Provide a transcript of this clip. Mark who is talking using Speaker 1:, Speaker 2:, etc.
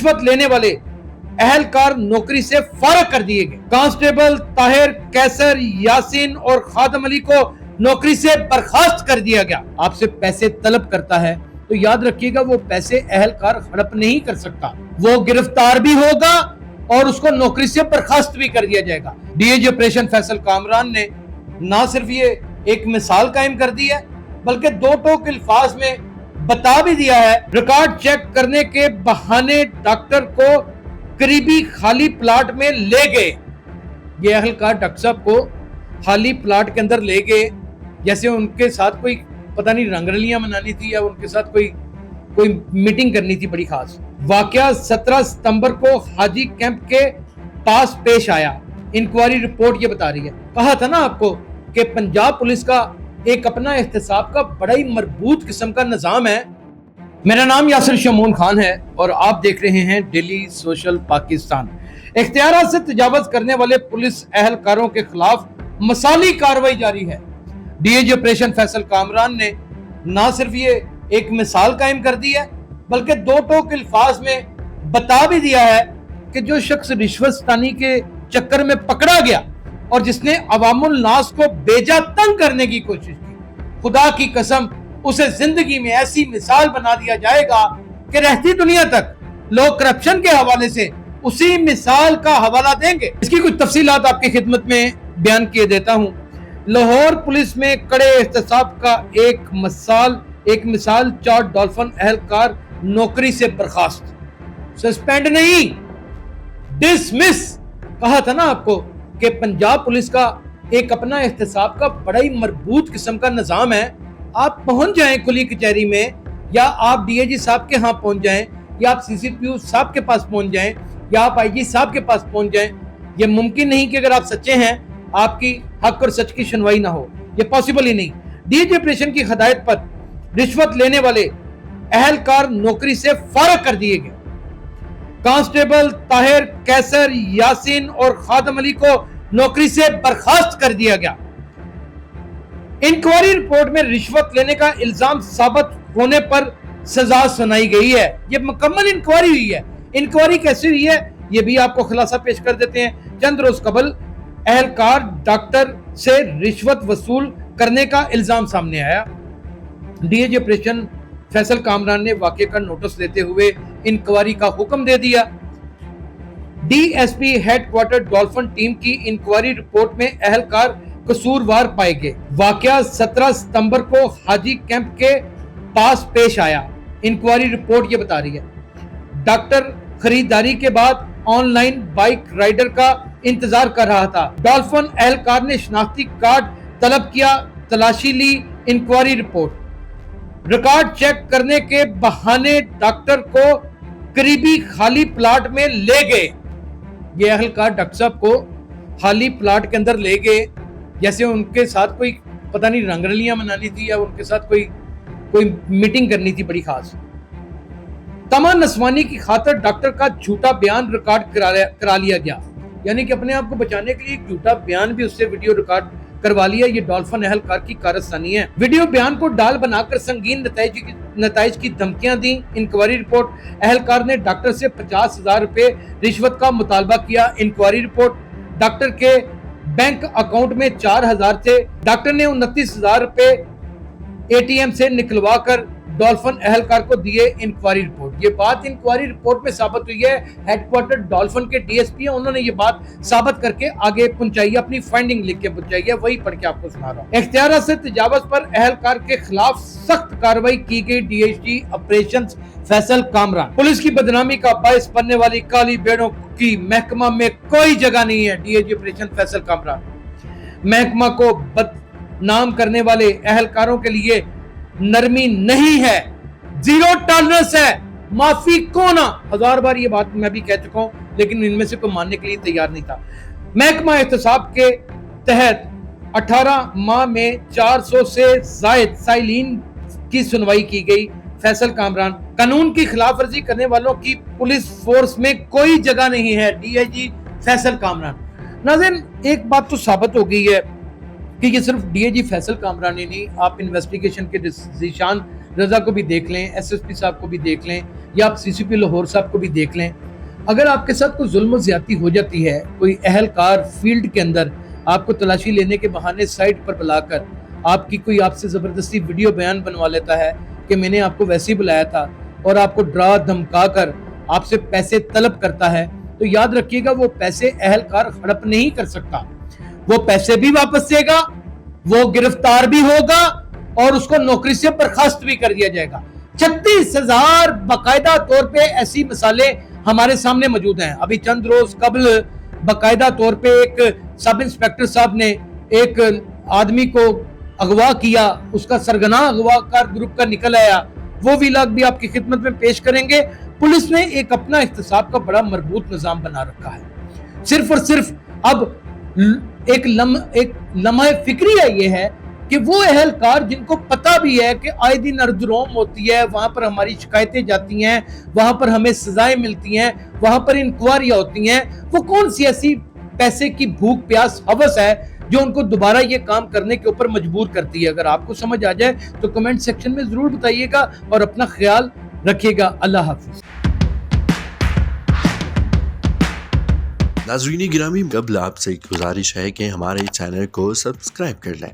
Speaker 1: रिश्वत लेने वाले अहलकार नौकरी से फारग कर दिए गए। कांस्टेबल ताहिर, कैसर, यासीन और खादम अली को नौकरी से बर्खास्त कर दिया गया। आपसे पैसे तलब करता है तो याद रखिएगा वो पैसे अहलकार हड़प नहीं कर सकता, वो गिरफ्तार भी होगा और उसको नौकरी से बर्खास्त भी कर दिया जाएगा। डीएजी ऑपरेशन फैसल कामरान ने ना सिर्फ ये एक मिसाल कायम कर दी है बल्कि दो टोक अल्फाज में बता भी दिया है। रिकॉर्ड चेक करने के बहाने डॉक्टर को करीबी खाली प्लाट में ले गए। ये अहलकार डॉक्टर साहब को खाली प्लाट के अंदर ले गए, जैसे उनके साथ कोई पता नहीं रंगरलियां मनानी थी या उनके साथ कोई मीटिंग करनी थी बड़ी खास। वाकया 17 सितंबर को हाजी कैंप के पास पेश आया। इंक्वायरी रिपोर्ट ये बता रही है। कहा था ना आपको कि पंजाब पुलिस का एक अपना एहतसाब का बड़ा ही मजबूत किस्म का निजाम है। मेरा नाम यासिर शमून खान है और आप देख रहे हैं डेली सोशल पाकिस्तान। इख्तियारात से तजावुज़ करने वाले पुलिस अहलकारों के खिलाफ मसाली कार्रवाई जारी है। डीएजी ऑपरेशन फैसल कामरान ने ना सिर्फ ये एक मिसाल कायम कर दी है बल्कि दो टोक अल्फाज में बता भी दिया है कि जो शख्स रिश्वतस्तानी के चक्कर में पकड़ा गया और जिसने अवामुल नास को बेजा तंग करने की कोशिश की, खुदा की कसम उसे जिंदगी में ऐसी मिसाल बना दिया जाएगा कि रहती दुनिया तक लोग करप्शन के हवाले से उसी मिसाल का हवाला देंगे। इसकी कुछ तफसीलात आपकी खिदमत में बयान किए देता हूं। लाहौर पुलिस में कड़े एहतसाब का एक मिसाल 4 डॉल्फिन अहलकार नौकरी से बर्खास्त। सस्पेंड नहीं, डिसमिस। कहा था ना आपको कि पंजाब पुलिस का एक अपना एहतसाब का बड़ा ही मजबूत किस्म का निजाम है। आप पहुंच जाएं कुली कचहरी में, या आप डीएजी साहब के यहाँ पहुंच जाएं, या आप सीसीपीओ साहब के पास पहुंच जाएं, या आप आईजी साहब के पास पहुंच जाएं। ये मुमकिन नहीं कि अगर आप सच्चे हैं आपकी हक और सच की सुनवाई ना हो, ये पॉसिबल ही नहीं। डीएजी ऑपरेशन की हिदायत पर रिश्वत लेने वाले अहलकार नौकरी से फारग कर दिए गए। कांस्टेबल ताहिर, कैसर, यासीन और खादम अली को नौकरी से बर्खास्त कर दिया गया। इंक्वायरी रिपोर्ट में रिश्वत लेने का इल्जाम साबित होने पर सजा सुनाई गई है। ये मुकम्मल इंक्वायरी हुई है। इंक्वायरी कैसे हुई है ये भी आपको खुलासा पेश कर देते हैं। चंद रोज कबल अहलकार डॉक्टर से रिश्वत वसूल करने का इल्जाम सामने आया। डीएजी ऑपरेशन फैसल कामरान ने वाकये का नोटिस लेते हुए इंक्वायरी का हुक्म दे दिया। डीएसपी हेडक्वार्टर डॉल्फिन टीम की इंक्वायरी रिपोर्ट में अहलकार कसूरवार पाए गए। वाकया 17 सितंबर को हाजी कैंप के पास पेश आया। इंक्वायरी रिपोर्ट ये बता रही है। डॉक्टर खरीदारी के बाद ऑनलाइन बाइक राइडर का इंतजार कर रहा था। डॉल्फिन अहलकार ने शनाख्ती कार्ड तलब किया, तलाशी ली। इंक्वायरी रिकॉर्ड चेक करने के बहाने डॉक्टर को करीबी खाली प्लाट में ले गए। ये अहलकार डॉक्टर साहब को खाली प्लाट के अंदर ले गए, जैसे उनके साथ कोई पता नहीं रंगरलियां मनानी थी या उनके साथ कोई मीटिंग करनी थी बड़ी खास। तमा नस्वानी की खातिर डॉक्टर का झूठा बयान रिकॉर्ड करा लिया गया, यानी कि अपने आप को बचाने के लिए एक झूठा बयान भी उससे वीडियो रिकॉर्ड करवा लिया। ये डॉल्फिन अहलकार की कारस्तानी है। वीडियो बयान को डाल बनाकर संगीन नताइज की धमकियां दी। इंक्वायरी रिपोर्ट अहलकार ने डॉक्टर से 50,000 रुपए रिश्वत का मुतालबा किया। इंक्वायरी रिपोर्ट डॉक्टर के बैंक अकाउंट में 4,000 थे। डॉक्टर ने 29,000 रुपए एटीएम से निकलवा कर डॉल्फिन अहलकार को दिए। इंक्वायरी रिपोर्ट, ये बात इंक्वायरी रिपोर्ट में साबित हुई है। हेडक्वार्टर डॉल्फिन के डीएसपी है, उन्होंने ये बात साबित करके आगे पहुंचाई, अपनी फाइंडिंग लिख के पहुंचाई है, वही पढ़ के आपको सुना रहा हूं। इख्तियारात से तजावुज़ पर अहलकार के खिलाफ सख्त कार्रवाई की गई। DAG operation Faisal Kamran. Police की बदनामी का बायस बनने वाली काली भेड़ों की महकमा में कोई जगह नहीं है। डीएजी ऑपरेशन फैसल कामरान महकमा को बदनाम करने वाले अहलकारों के लिए नरमी नहीं है, जीरो टॉलरेंस है, माफी को ना। 1000 बार ये बात मैं भी कह चुका हूं, लेकिन इनमें से कोई मानने के लिए तैयार नहीं था। महकमा एहतसाब के तहत 18 माह में 400 से जायद साइलिन की सुनवाई की गई। फैसल कामरान, कानून की खिलाफ वर्जी करने वालों की पुलिस फोर्स में कोई जगह नहीं है। डीआईजी फैसल कामरान। नाज़रीन, एक बात तो साबित हो गई है कि ये सिर्फ डीआईजी फैसल कामरान ही नहीं, आप इन्वेस्टिगेशन के ज़ीशान رضا کو بھی دیکھ لیں, ایس ایس پی صاحب کو بھی دیکھ لیں, یا آپ سی سی پی لاہور صاحب کو بھی دیکھ لیں. اگر آپ کے ساتھ کوئی ظلم و زیادتی ہو جاتی ہے, کوئی اہلکار فیلڈ کے اندر آپ کو تلاشی لینے کے بہانے سائٹ پر بلا کر آپ کی کوئی آپ سے زبردستی ویڈیو بیان بنوا لیتا ہے کہ میں نے آپ کو ویسے ہی بلایا تھا, اور آپ کو ڈرا دھمکا کر آپ سے پیسے طلب کرتا ہے, تو یاد رکھیے گا وہ پیسے اہلکار ہڑپ نہیں کر سکتا. وہ پیسے بھی واپس دے گا, وہ گرفتار بھی ہوگا, اور اس کو نوکری سے برخاست بھی کر دیا جائے گا. 36,000 باقاعدہ طور پہ ایسی مثالیں ہمارے سامنے موجود ہیں. ابھی چند روز قبل باقاعدہ طور پہ ایک سب انسپیکٹر صاحب نے ایک آدمی کو اغوا کیا, اس کا سرگناہ اغوا کار گروپ کا نکل آیا. وہ ویلاگ بھی آپ کی خدمت میں پیش کریں گے. پولیس نے ایک اپنا احتساب کا بڑا مربوط نظام بنا رکھا ہے. صرف اور صرف اب ایک لمحہ فکری ہے, یہ ہے کہ وہ اہلکار جن کو پتا بھی ہے کہ آئے دن اردروم ہوتی ہے, وہاں پر ہماری شکایتیں جاتی ہیں, وہاں پر ہمیں سزائیں ملتی ہیں, وہاں پر انکوائریاں ہوتی ہیں, وہ کون سی ایسی پیسے کی بھوک پیاس ہوس ہے جو ان کو دوبارہ یہ کام کرنے کے اوپر مجبور کرتی ہے. اگر آپ کو سمجھ آ جائے تو کمنٹ سیکشن میں ضرور بتائیے گا, اور اپنا خیال رکھیے گا. اللہ حافظ.
Speaker 2: ناظرین گرامی, قبل آپ سے ایک گزارش ہے کہ ہمارے چینل کو سبسکرائب کر لیں.